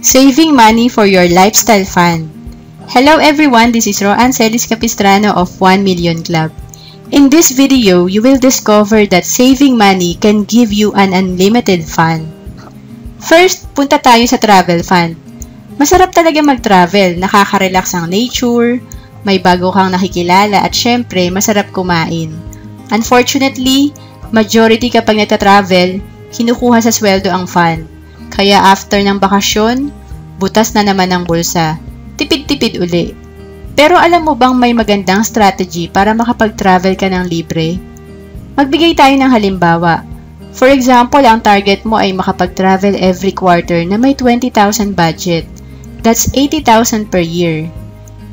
Saving money for your lifestyle fund. Hello everyone, this is Roan Celis Capistrano of 1 Million Club. In this video, you will discover that saving money can give you an unlimited fund. First, punta tayo sa travel fund. Masarap talaga mag-travel, nakaka-relax ang nature, may bago kang nakikilala at syempre, masarap kumain. Unfortunately, majority kapag nagta-travel, kinukuha sa sweldo ang fund. Kaya after ng bakasyon, butas na naman ang bulsa. Tipid-tipid uli. Pero alam mo bang may magandang strategy para makapag-travel ka ng libre? Magbigay tayo ng halimbawa. For example, ang target mo ay makapag-travel every quarter na may 20,000 budget. That's 80,000 per year.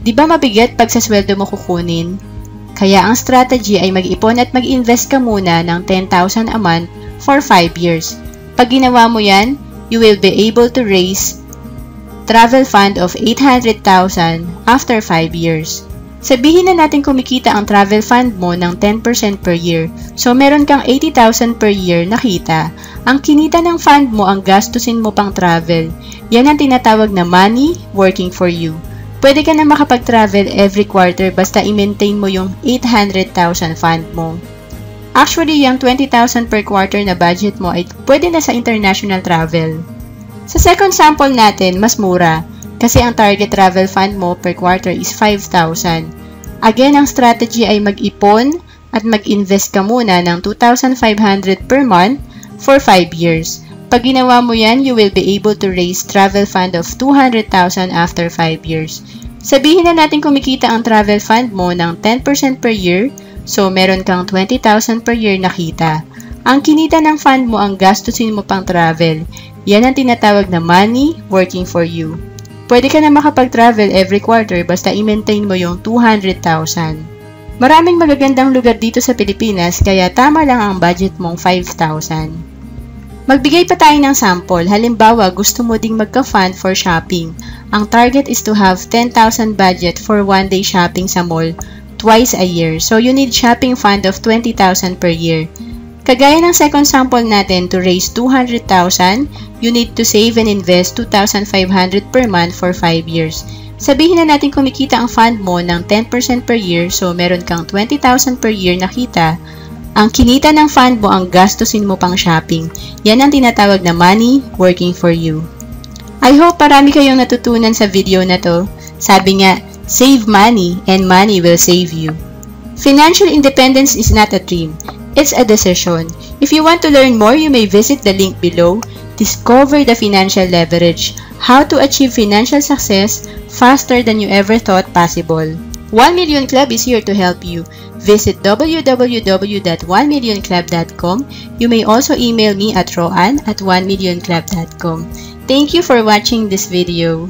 Di ba mabigat pag sa sweldo mo kukunin? Kaya ang strategy ay mag-ipon at mag-invest ka muna ng 10,000 a month for 5 years. Pag ginawa mo yan, you will be able to raise travel fund of 800,000 after 5 years. Sabihin na natin kumikita ang travel fund mo ng 10% per year. So, meron kang 80,000 per year na kita. Ang kinita ng fund mo ang gastusin mo pang travel. Yan ang tinatawag na money working for you. Pwede ka na makapag-travel every quarter basta i-maintain mo yung 800,000 fund mo. Actually, yung 20,000 per quarter na budget mo ay pwede na sa international travel. Sa second sample natin, mas mura kasi ang target travel fund mo per quarter is 5,000. Again, ang strategy ay mag-ipon at mag-invest ka muna ng 2,500 per month for 5 years. Pag ginawa mo yan, you will be able to raise travel fund of 200,000 after 5 years. Sabihin na natin kumikita ang travel fund mo ng 10% per year, so meron kang 20,000 per year na kita. Ang kinita ng fund mo ang gastusin mo pang travel. Yan ang tinatawag na money working for you. Pwede ka na makapag-travel every quarter basta i-maintain mo yung 200,000. Maraming magagandang lugar dito sa Pilipinas kaya tama lang ang budget mong 5,000. Magbigay pa tayo ng sample. Halimbawa, gusto mo ding magka-fund for shopping. Ang target is to have 10,000 budget for one-day shopping sa mall twice a year. So, you need shopping fund of 20,000 per year. Kagaya ng second sample natin, to raise 200,000, you need to save and invest 2,500 per month for 5 years. Sabihin na natin kumikita ang fund mo ng 10% per year, so meron kang 20,000 per year na kita. Ang kinita ng fund mo ang gastusin mo pang shopping. Yan ang tinatawag na money working for you. I hope marami kayong natutunan sa video na to. Sabi nga, save money and money will save you. Financial independence is not a dream. It's a decision. If you want to learn more, you may visit the link below. Discover the financial leverage. How to achieve financial success faster than you ever thought possible. 1 Million Club is here to help you. Visit www.1millionclub.com. You may also email me at roan@1millionclub.com. Thank you for watching this video.